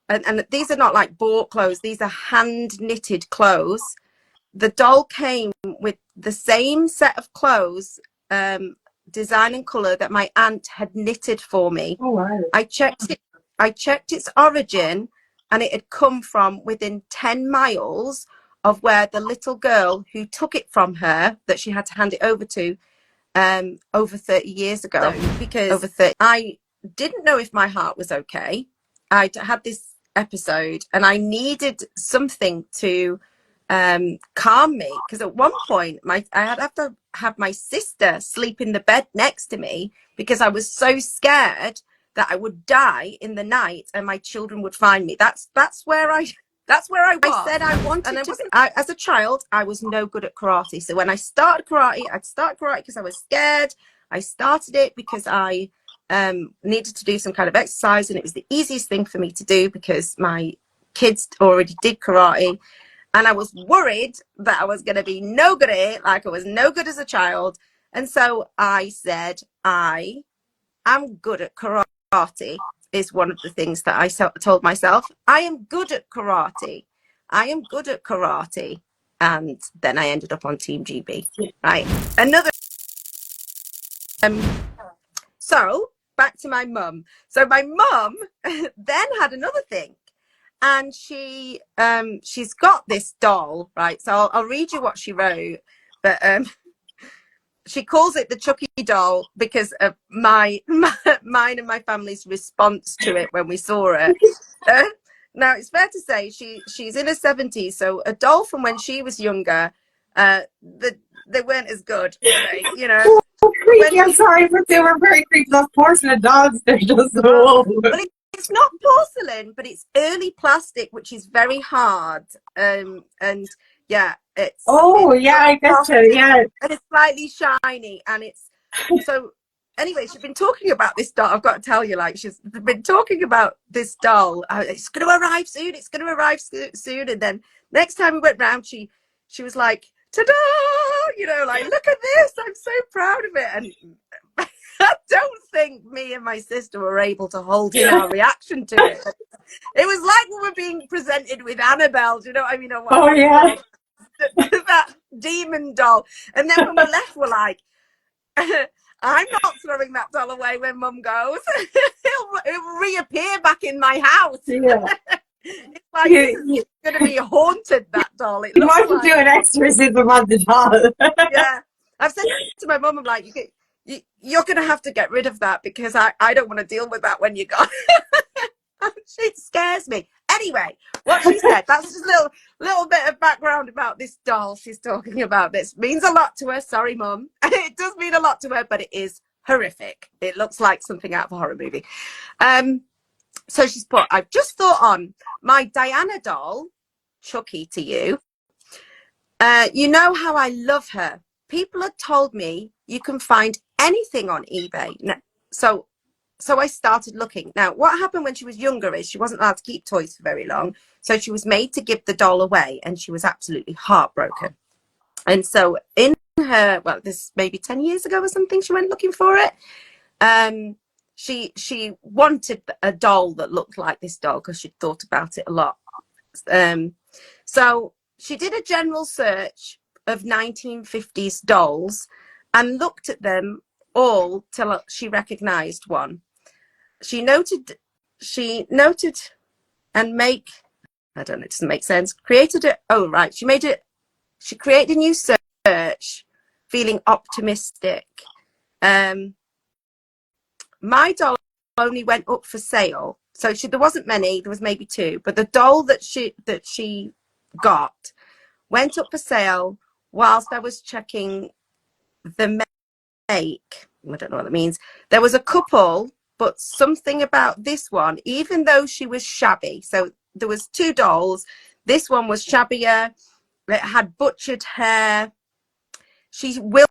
and these are not like bought clothes, these are hand knitted clothes. The doll came with the same set of clothes, design and color, that my aunt had knitted for me. Oh, wow. I checked its origin, and it had come from within 10 miles of where the little girl who took it from her, that she had to hand it over to, over 30 years ago. So, because I didn't know if my heart was okay. I had this episode and I needed something to calm me, because at one point I had to have my sister sleep in the bed next to me because I was so scared that I would die in the night and my children would find me. That's where I was. I said I wanted to. As a child, I was no good at karate. So when I started karate, I'd start karate because I was scared. I started it because I needed to do some kind of exercise, and it was the easiest thing for me to do because my kids already did karate. And I was worried that I was going to be no good at it, like I was no good as a child. And so I said, I am good at karate, is one of the things that I told myself. I am good at karate. I am good at karate. And then I ended up on Team GB, right? Another. So back to my mum. So my mum then had another thing. And she's got this doll, right? So I'll read you what she wrote. But she calls it the Chucky doll because of mine and my family's response to it when we saw it. Now, it's fair to say she's in her 70s, so a doll from when she was younger, they weren't as good, you know. Creepy. I'm sorry, but they were very creepy. Those porcelain dogs, they're just so old. Well, it's not porcelain, but it's early plastic, which is very hard. And yeah, I get you. Yeah, and it's slightly shiny, and it's so. Anyway, she's been talking about this doll. I've got to tell you, like, she's been talking about this doll. It's going to arrive soon. It's going to arrive soon. And then next time we went round, she was like, "Ta-da!" You know, like, look at this. I'm so proud of it. And I don't think me and my sister were able to hold in our reaction to it. It was like we were being presented with Annabelle. Do you know what I mean? yeah. That demon doll. And then when we left, we're like, I'm not throwing that doll away when Mum goes. It'll reappear back in my house. Yeah. It's like it's going to be haunted, that doll. It You looks want to do an exorcism on the doll. Yeah. I've said to my mum, I'm like, you're going to have to get rid of that because I don't want to deal with that when you're gone. It scares me. Anyway, what she said, that's just a little bit of background about this doll she's talking about. This means a lot to her. Sorry, Mum. It does mean a lot to her, but it is horrific. It looks like something out of a horror movie. So she's put, I've just thought on my Diana doll, Chucky to you. You know how I love her. People had told me you can find anything on eBay. So I started looking. Now, what happened when she was younger is she wasn't allowed to keep toys for very long. So she was made to give the doll away, and she was absolutely heartbroken. And so in her, well, this maybe 10 years ago or something, she went looking for it. She wanted a doll that looked like this doll because she'd thought about it a lot. So she did a general search of 1950s dolls and looked at them all till she recognized one. She noted and I don't know, it doesn't make sense. She created a new search, feeling optimistic. My doll only went up for sale. So there wasn't many, there was maybe two, but the doll that she got went up for sale whilst I was checking the make. I don't know what that means. There was a couple, but something about this one, even though she was shabby. So there was two dolls. This one was shabbier. It had butchered hair. She willed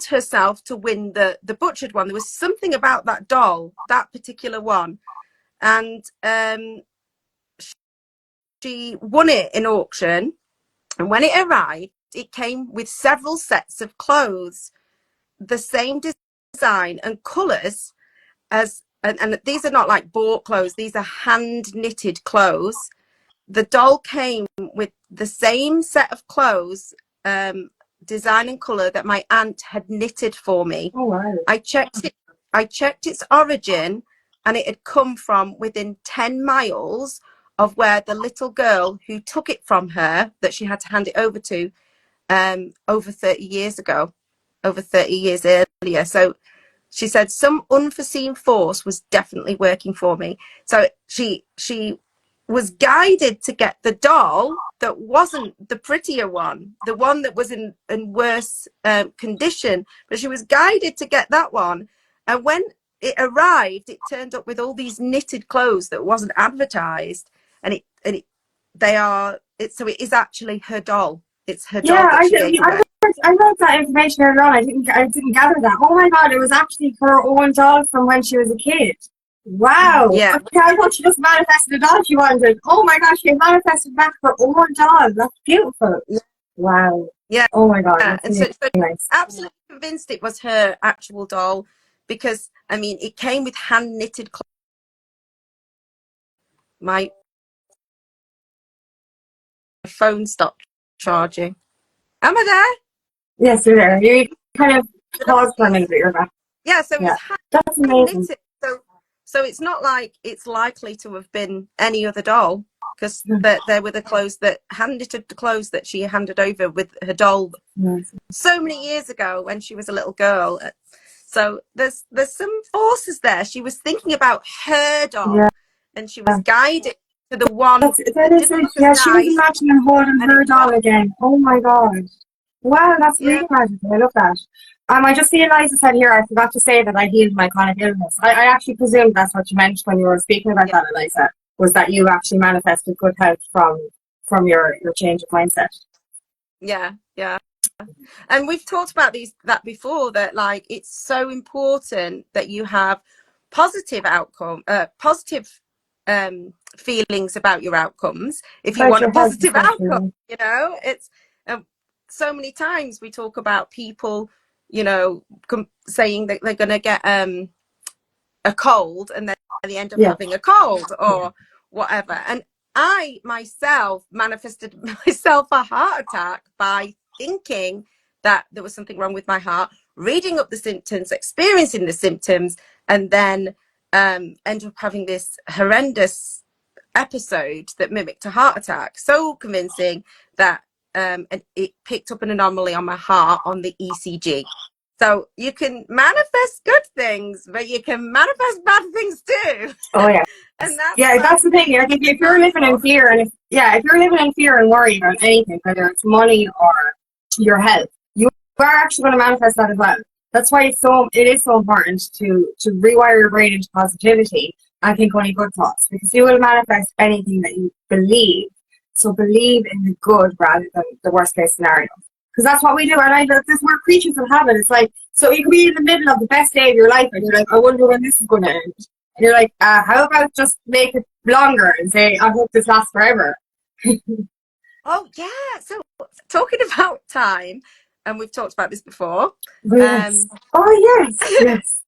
herself to win the butchered one. There was something about that doll, that particular one. And she won it in auction. And when it arrived, it came with several sets of clothes, the same design and colours as and these are not like bought clothes, these are hand knitted clothes. The doll came with the same set of clothes, design and colour, that my aunt had knitted for me. Oh, wow. I checked its origin, and it had come from within 10 miles of where the little girl who took it from her, that she had to hand it over to, over 30 years ago, over 30 years earlier. So she said some unforeseen force was definitely working for me. So she was guided to get the doll that wasn't the prettier one, the one that was in worse condition, but she was guided to get that one. And when it arrived, it turned up with all these knitted clothes that wasn't advertised, and so it is actually her doll. It's her doll Yeah, that she gave away. I read that information earlier on. I didn't gather that. Oh my god, it was actually her own doll from when she was a kid. Wow. Yeah. Okay, I thought she just manifested a doll she wanted. Oh my gosh, she manifested back her own doll. That's beautiful. Wow. Yeah. Oh my god, that's And really so nice. absolutely convinced it was her actual doll, because I mean it came with hand knitted clothes. My phone stopped charging. Am I there? Yes, you're there. You kind of Did I paused for a lose minute, but you? you're back. Yeah, so Yeah. it's hand That's amazing. knitted. So it's not like it's likely to have been any other doll, because there were the clothes, that hand knitted the clothes that she handed over with her doll so many years ago when she was a little girl. So there's some forces there. She was thinking about her doll, Yeah. and she was guided to the one That that is didn't it. look as Yeah, she was nice. imagining holding And her doll again. Oh my god. Wow, that's yeah, really magical. I love that. I just see Eliza said here, I forgot to say that I healed my chronic illness. I actually presumed that's what you meant when you were speaking about yeah, that, Eliza, was that you actually manifested good health from your change of mindset. yeah, yeah. And we've talked about that before, that like it's so important that you have positive feelings about your outcomes if you About want a your health, positive outcome. especially. It's so many times we talk about people, saying that they're going to get a cold, and then they end up Yeah. having a cold or whatever. And I myself manifested myself a heart attack by thinking that there was something wrong with my heart, reading up the symptoms, experiencing the symptoms, and then end up having this horrendous episode that mimicked a heart attack. So convincing that it picked up an anomaly on my heart on the ECG. So you can manifest good things, but you can manifest bad things too. Oh yeah. And that's Yeah, like that's the thing. Like if you're living in fear if you're living in fear and worry about anything, whether it's money or your health, you are actually going to manifest that as well. That's why it is so important to rewire your brain into positivity and think only good thoughts, because you will manifest anything that you believe. So believe in the good rather than the worst case scenario. Because that's what we do. And we're creatures of habit. It's like, so you could be in the middle of the best day of your life and you're like, I wonder when this is going to end. And you're like, how about just make it longer and say, I hope this lasts forever. oh yeah. So talking about time, and we've talked about this before. Yes. Oh yes, yes.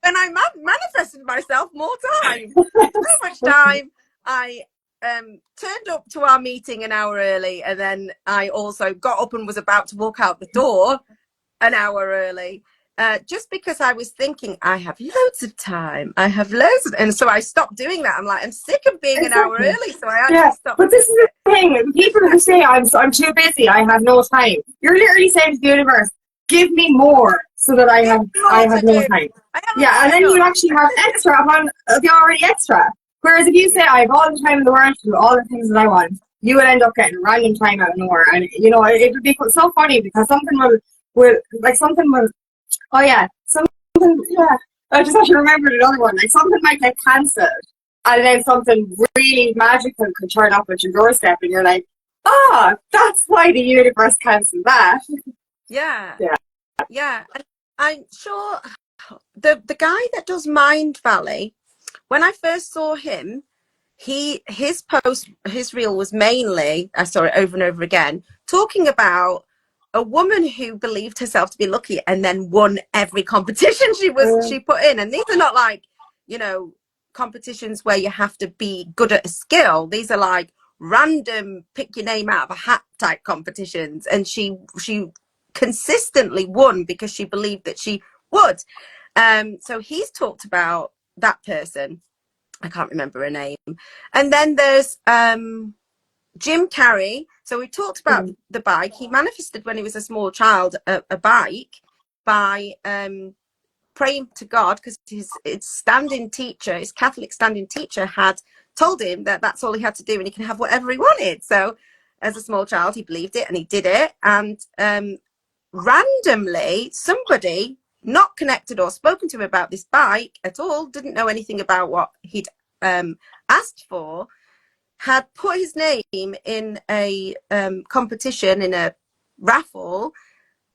When I manifested myself more time, so much time. I turned up to our meeting an hour early, and then I also got up and was about to walk out the door an hour early, just because I was thinking I have loads of time. I have loads and so I stopped doing that. I'm like, I'm sick of being an hour Exactly. early, so I Yeah, actually stopped but doing this is it. the thing. People who say I'm too busy, I have no time. You're literally saying to the universe, give me more so that I Give have me I more have to no do. time. I haven't Yeah, got and then you enough. actually have extra upon the already extra. Whereas if you say I have all the time in the world to do all the things that I want, you would end up getting random time out of nowhere, and it would be so funny because something will. Oh yeah, something. Yeah, I just actually remembered another one. Like something might get cancelled, and then something really magical could turn up at your doorstep, and you're like, "Oh, that's why the universe cancelled that." Yeah, Yeah. yeah. And I'm sure the guy that does Mind Valley, when I first saw him, his reel was mainly, I saw it over and over again, talking about a woman who believed herself to be lucky and then won every competition she put in. And these are not like you know, competitions where you have to be good at a skill. These are like random pick your name out of a hat type competitions, and she consistently won because she believed that she would. So he's talked about that person. I can't remember her name. And then there's Jim Carrey. So we talked about the bike. He manifested when he was a small child a bike by praying to God, because his standing teacher, his Catholic standing teacher, had told him that that's all he had to do and he can have whatever he wanted. So as a small child, he believed it and he did it. And randomly, somebody not connected or spoken to him about this bike at all, didn't know anything about what he'd asked for, had put his name in a competition, in a raffle,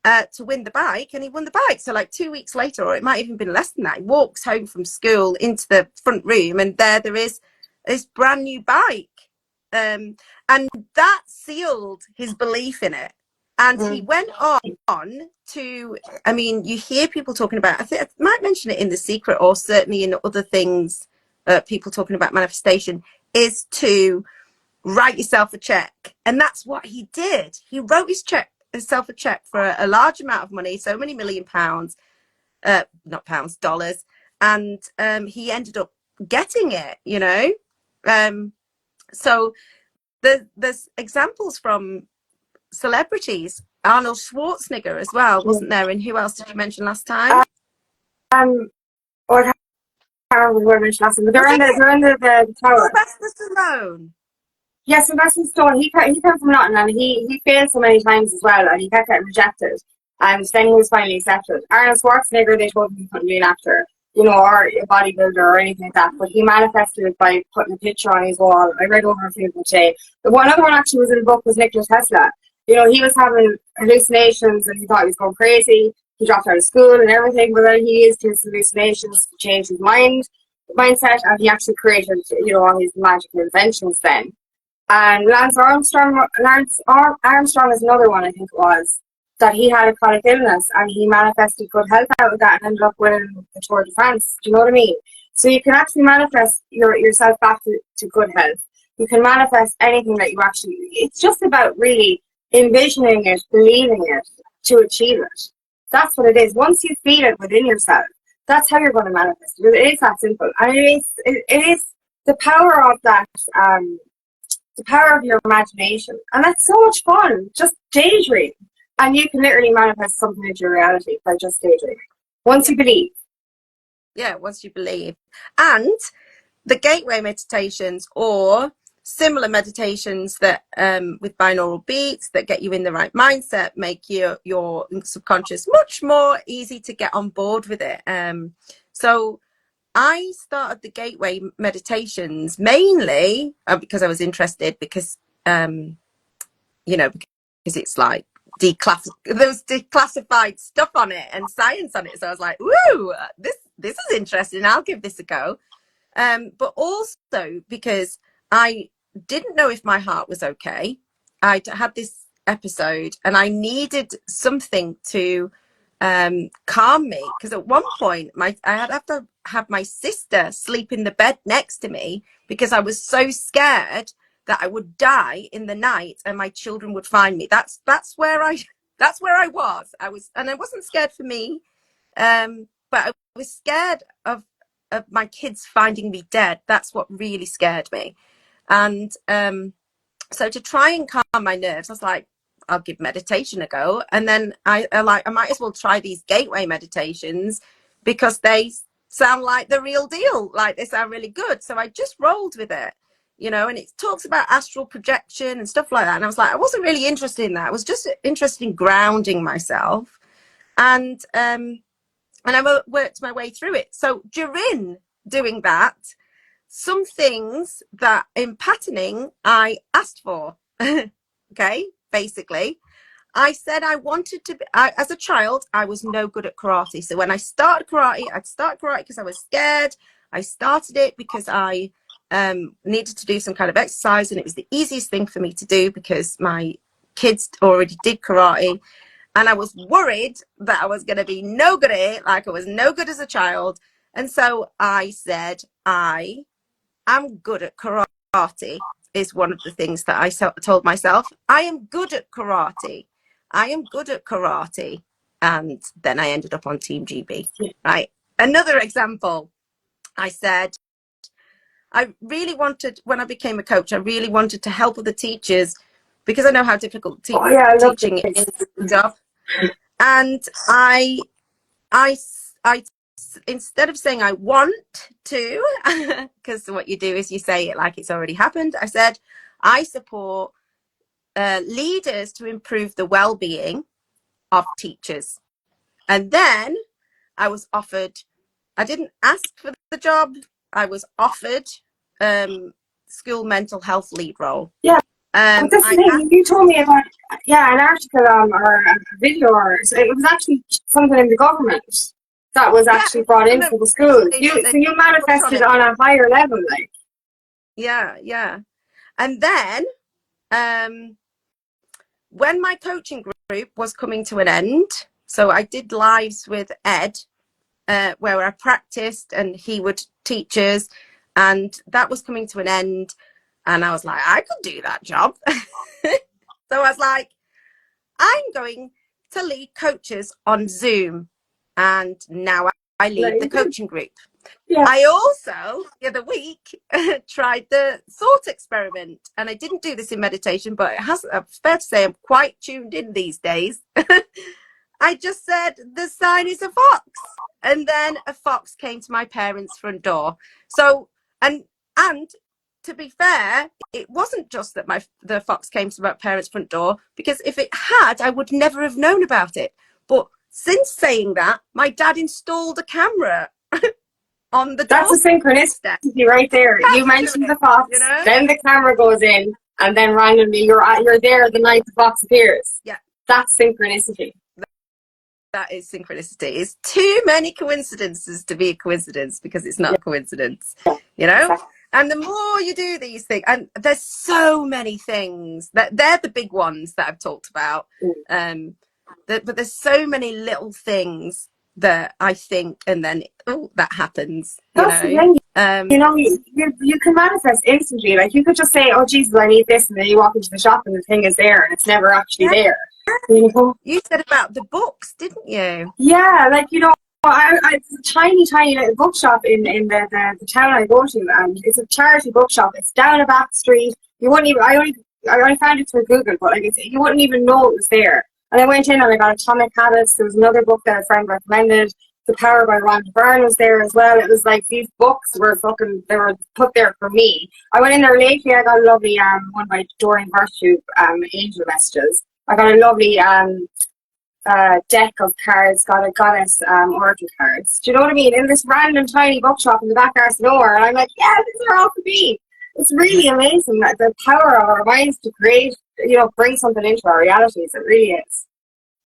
to win the bike, and he won the bike. So like 2 weeks later, or it might even been less than that, he walks home from school into the front room, and there is this brand new bike. And that sealed his belief in it. And he went on to, I mean, you hear people talking about, I think I might mention it in The Secret, or certainly in other things, people talking about manifestation, is to write yourself a check. And that's what he did. He wrote himself a check for a large amount of money, so many £1,000,000, not pounds, dollars. And he ended up getting it, you know. So there's examples from celebrities. Arnold Schwarzenegger as well, wasn't there? And who else did you mention last time? Or how we were mentioned last time, but they're in the tower. Sylvester Stallone. Yes, Sylvester Stallone. He came from nothing, and he failed so many times as well, and he kept getting rejected. And then he was finally accepted. Arnold Schwarzenegger, they told him he couldn't be an actor, you know, or a bodybuilder or anything like that. But he manifested it by putting a picture on his wall. I read over a few of them today. The one other one actually was in the book was Nikola Tesla. You know, he was having hallucinations and he thought he was going crazy. He dropped out of school and everything, but then he used his hallucinations to change his mindset, and he actually created, you know, all his magical inventions then. And Lance Armstrong is another one, I think it was, that he had a chronic illness and he manifested good health out of that and ended up winning the Tour de France. Do you know what I mean? So you can actually manifest yourself back to good health. You can manifest anything that you actually, it's just about really envisioning it, believing it to achieve it. That's what it is. Once you feel it within yourself, that's how you're going to manifest it. It is that simple. And it is the power of that, the power of your imagination. And that's so much fun. Just daydream. And you can literally manifest something into your reality by just daydreaming. Once you believe. Yeah, once you believe. And the gateway meditations, or similar meditations that with binaural beats that get you in the right mindset, make your subconscious much more easy to get on board with it. So I started the gateway meditations mainly because I was interested, because you know, because it's like there's declassified stuff on it and science on it. So I was like, "Ooh, this is interesting. I'll give this a go." But also because I didn't know if my heart was okay. I had this episode and I needed something to calm me, because at one point I had to have my sister sleep in the bed next to me because I was so scared that I would die in the night and my children would find me. That's where I was. And I wasn't scared for me, but I was scared of my kids finding me dead. That's what really scared me. And so to try and calm my nerves, I was like, I'll give meditation a go. And then I might as well try these gateway meditations because they sound like the real deal. Like, they sound really good. So I just rolled with it, you know, and it talks about astral projection and stuff like that. And I was like, I wasn't really interested in that. I was just interested in grounding myself. And I worked my way through it. So during doing that, some things that in patterning I asked for. Okay, basically, I said I wanted to be, as a child, I was no good at karate. So when I started karate, I'd start karate because I was scared. I started it because I needed to do some kind of exercise, and it was the easiest thing for me to do because my kids already did karate. And I was worried that I was going to be no good at it, like I was no good as a child. And so I said, I am good at karate, is one of the things that I told myself. I am good at karate. I am good at karate. And then I ended up on Team GB, right? Another example, I said, I really wanted, when I became a coach, I really wanted to help other teachers because I know how difficult teaching is the job. And I instead of saying I want to, because what you do is you say it like it's already happened, I said, I support leaders to improve the well-being of teachers. And then I was offered, I didn't ask for the job, I was offered school mental health lead role. Yeah. But this is the thing, you told me about, an article or a video, or it was actually something in the government that was actually brought into the schools. So you manifested on a higher level, like. Yeah. And then when my coaching group was coming to an end, so I did lives with Ed, where I practiced and he would teach us, and that was coming to an end. And I was like, I could do that job. So I was like, I'm going to lead coaches on Zoom. And now I lead the coaching group. Yeah. I also, the other week, tried the thought experiment. And I didn't do this in meditation, but I'm fair to say I'm quite tuned in these days. I just said, the sign is a fox. And then a fox came to my parents' front door. So, and to be fair, it wasn't just that the fox came to my parents' front door, because if it had, I would never have known about it. But since saying that, my dad installed a camera on the door. That's a synchronicity right there. You mentioned the fox, then the camera goes in, and then randomly you're there the night the fox appears. Yeah. That's synchronicity. That is synchronicity. It's too many coincidences to be a coincidence, because it's not a coincidence, Exactly. And the more you do these things, and there's so many things that they're the big ones that I've talked about. But there's so many little things that I think, and then that happens. That's the thing. You can manifest instantly. Like, you could just say, "Oh Jesus, I need this," and then you walk into the shop and the thing is there, and it's never actually there. You said about the books, didn't you? Yeah, like, it's a tiny little bookshop in the town I go to, and it's a charity bookshop. It's down a back street. You wouldn't even. I only found it through Google, but like, you wouldn't even know it was there. And I went in and I got Atomic Habits. There was another book that a friend recommended. The Power by Rhonda Byrne was there as well. It was like, these books were they were put there for me. I went in there lately. I got a lovely one by Doreen Virtue, Angel Messages. I got a lovely deck of cards, got a Goddess oracle cards. Do you know what I mean? In this random tiny bookshop in the back arse of nowhere, and I'm like, yeah, these are all for me. It's really amazing, that the power of our minds to create, bring something into our realities. It really is.